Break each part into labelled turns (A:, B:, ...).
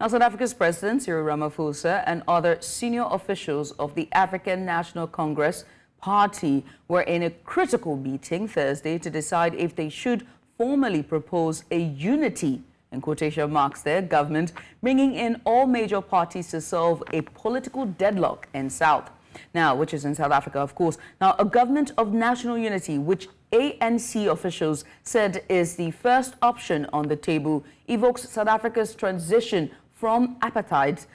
A: Now, South Africa's President Cyril Ramaphosa and other senior officials of the African National Congress Party were in a critical meeting Thursday to decide if they should formally propose a unity, in quotation marks there, government, bringing in all major parties to solve a political deadlock in South. Now, which is in South Africa, of course. Now, a government of national unity, which ANC officials said is the first option on the table, evokes South Africa's transition from apartheid,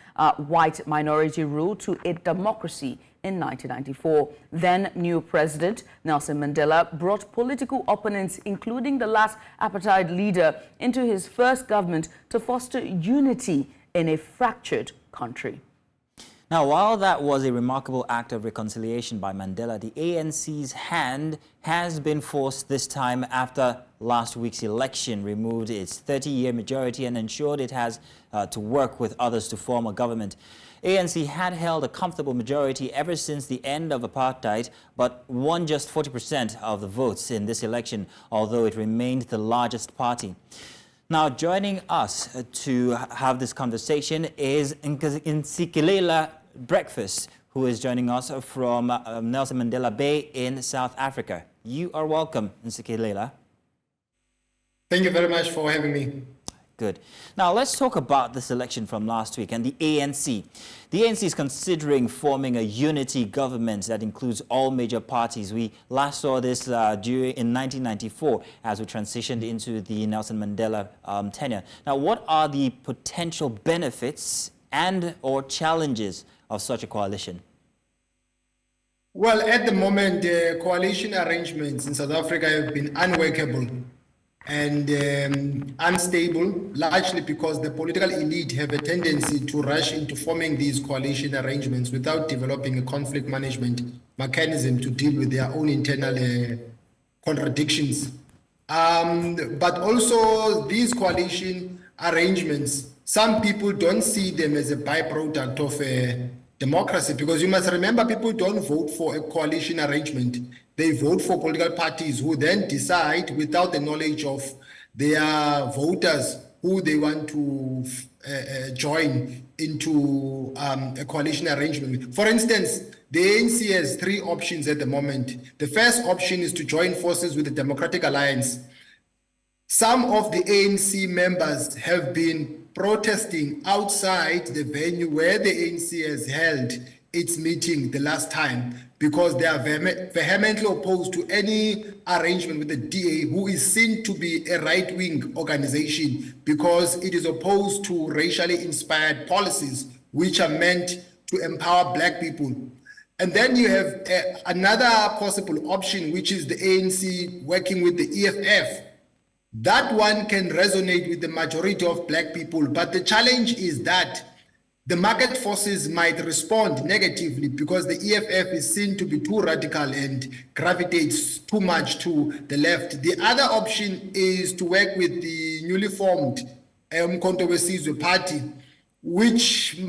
A: white minority rule, to a democracy in 1994. Then new President Nelson Mandela brought political opponents, including the last apartheid leader, into his first government to foster unity in a fractured country.
B: Now, while that was a remarkable act of reconciliation by Mandela, the ANC's hand has been forced this time after last week's election removed its 30-year majority and ensured it has to work with others to form a government. ANC had held a comfortable majority ever since the end of apartheid, but won just 40% of the votes in this election, although it remained the largest party. Now, joining us to have this conversation is Ntsikelelo Breakfast, who is joining us from Nelson Mandela Bay in South Africa. You are welcome, Ntsikelelo.
C: Thank you very much for having me.
B: Good. Now, let's talk about this election from last week and the ANC. The ANC is considering forming a unity government that includes all major parties. We last saw this in 1994 as we transitioned into the Nelson Mandela tenure. Now, what are the potential benefits and or challenges of such a coalition?
C: Well, at the moment, coalition arrangements in South Africa have been unworkable and unstable, largely because the political elite have a tendency to rush into forming these coalition arrangements without developing a conflict management mechanism to deal with their own internal contradictions. But also these coalition arrangements, some people don't see them as a byproduct of democracy, because you must remember, people don't vote for a coalition arrangement. They vote for political parties who then decide, without the knowledge of their voters, who they want to join into a coalition arrangement. For instance, the ANC has three options at the moment. The first option is to join forces with the Democratic Alliance. Some of the ANC members have been protesting outside the venue where the ANC has held its meeting the last time, because they are vehemently opposed to any arrangement with the DA, who is seen to be a right-wing organization, because it is opposed to racially inspired policies which are meant to empower black people. And then you have another possible option, which is the ANC working with the EFF. That one can resonate with the majority of black people, but the challenge is that the market forces might respond negatively because the EFF is seen to be too radical and gravitates too much to the left. The other option is to work with the newly formed Umkhonto we Party, which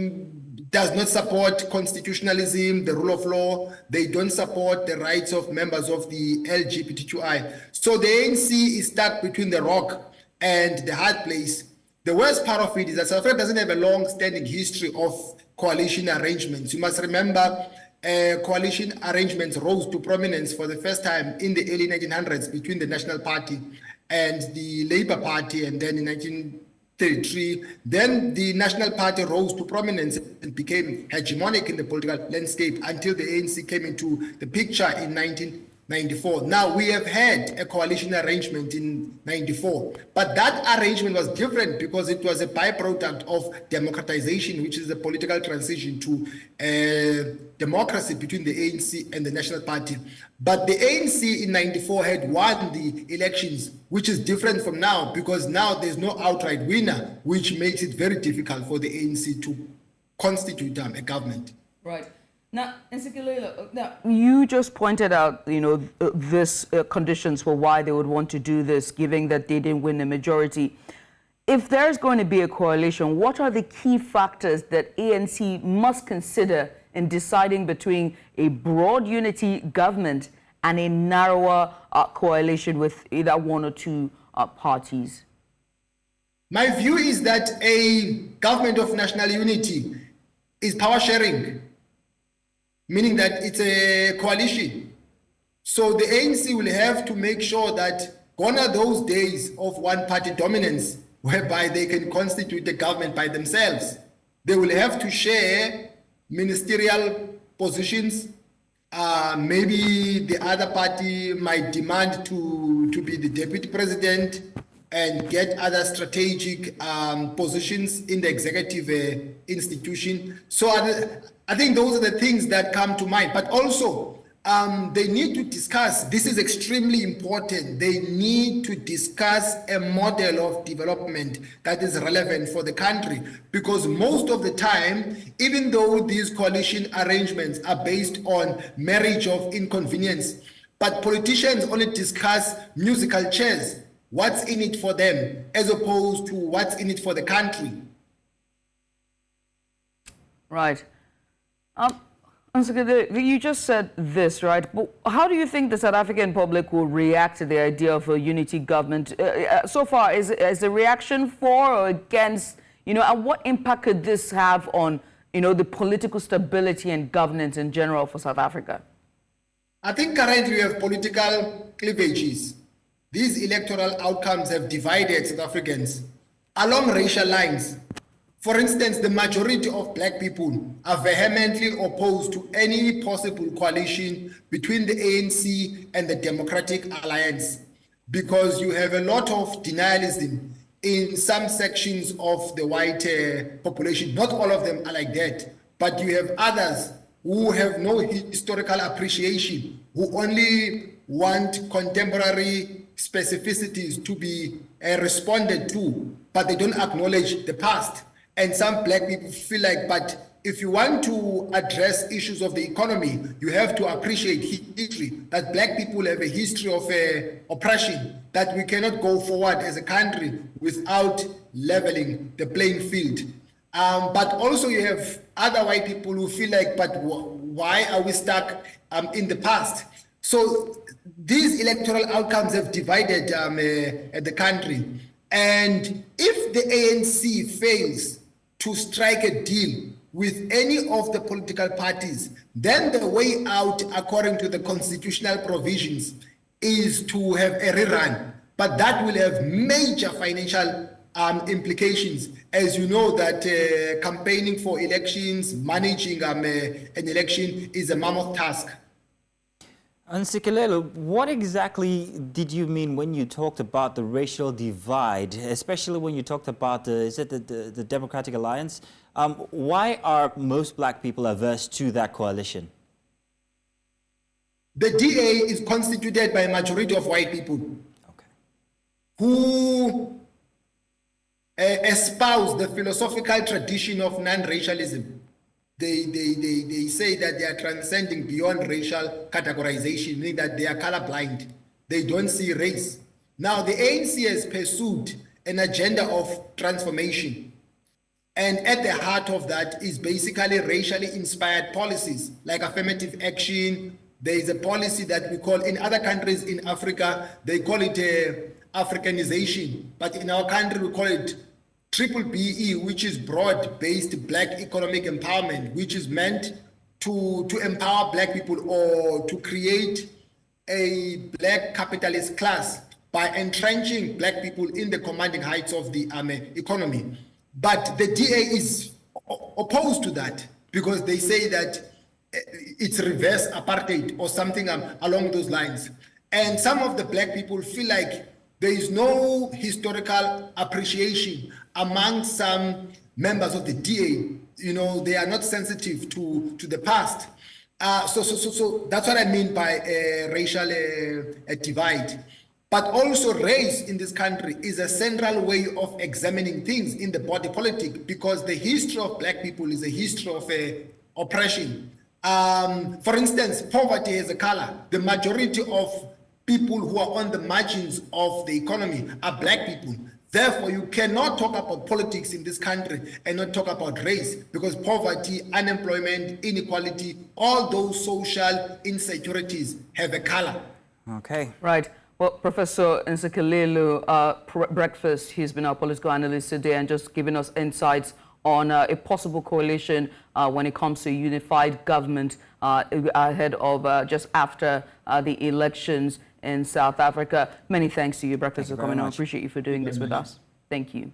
C: does not support constitutionalism, the rule of law. They don't support the rights of members of the LGBTQI. So the ANC is stuck between the rock and the hard place. The worst part of it is that South Africa doesn't have a long-standing history of coalition arrangements. You must remember, coalition arrangements rose to prominence for the first time in the early 1900s between the National Party and the Labour Party, and then in 1933, then the National Party rose to prominence and became hegemonic in the political landscape until the ANC came into the picture in 1994. Now, we have had a coalition arrangement in 94, but that arrangement was different because it was a byproduct of democratization, which is a political transition to democracy between the ANC and the National Party. But the ANC in 94 had won the elections, which is different from now, because now there's no outright winner, which makes it very difficult for the ANC to constitute a government.
A: Right. Now, Ntsikelelo, you just pointed out, this conditions for why they would want to do this, given that they didn't win the majority. If there's going to be a coalition, what are the key factors that ANC must consider in deciding between a broad unity government and a narrower coalition with either one or two parties?
C: My view is that a government of national unity is power sharing, meaning that it's a coalition. So the ANC will have to make sure that gone are those days of one-party dominance whereby they can constitute the government by themselves. They will have to share ministerial positions. Maybe the other party might demand to be the deputy president and get other strategic positions in the executive institution. So I think those are the things that come to mind. But also, they need to discuss, this is extremely important, they need to discuss a model of development that is relevant for the country. Because most of the time, even though these coalition arrangements are based on marriage of inconvenience, but politicians only discuss musical chairs, what's in it for them, as opposed to what's in it for the country.
A: Right. You just said this, right? But how do you think the South African public will react to the idea of a unity government? So far, is the reaction for or against, and what impact could this have on, the political stability and governance in general for South Africa?
C: I think currently we have political cleavages. These electoral outcomes have divided South Africans along racial lines. For instance, the majority of black people are vehemently opposed to any possible coalition between the ANC and the Democratic Alliance because you have a lot of denialism in some sections of the white population. Not all of them are like that, but you have others who have no historical appreciation, who only want contemporary specificities to be responded to, but they don't acknowledge the past. And some black people feel like, but if you want to address issues of the economy, you have to appreciate history, that black people have a history of oppression, that we cannot go forward as a country without leveling the playing field. But also you have other white people who feel like, but why are we stuck in the past? So these electoral outcomes have divided the country. And if the ANC fails to strike a deal with any of the political parties, then the way out, according to the constitutional provisions, is to have a rerun. But that will have major financial implications. As you know, that campaigning for elections, managing an election is a mammoth task.
B: Ntsikelelo, what exactly did you mean when you talked about the racial divide, especially when you talked about the Democratic Alliance? Why are most black people averse to that coalition?
C: The DA is constituted by a majority of white people who espouse the philosophical tradition of non-racialism. They say that they are transcending beyond racial categorization, meaning that they are colorblind. They don't see race. Now, the ANC has pursued an agenda of transformation. And at the heart of that is basically racially inspired policies like affirmative action. There is a policy that we call, in other countries in Africa, they call it Africanization. But in our country, we call it BBE, which is broad-based black economic empowerment, which is meant to empower black people or to create a black capitalist class by entrenching black people in the commanding heights of the economy. But the DA is opposed to that because they say that it's reverse apartheid or something along those lines. And some of the black people feel like there is no historical appreciation among some members of the DA. They are not sensitive to the past. So that's what I mean by racial divide. But also race in this country is a central way of examining things in the body politic because the history of black people is a history of oppression. For instance, poverty has a color. The majority of people who are on the margins of the economy are black people. Therefore, you cannot talk about politics in this country and not talk about race because poverty, unemployment, inequality, all those social insecurities have a color.
B: Okay.
A: Right. Well, Professor Nsekelelu, Breakfast, he's been our political analyst today and just giving us insights on a possible coalition when it comes to unified government ahead of just after the elections in South Africa. Many thanks to you, Breakfast, for coming on. I appreciate you for doing this with us. Thank you.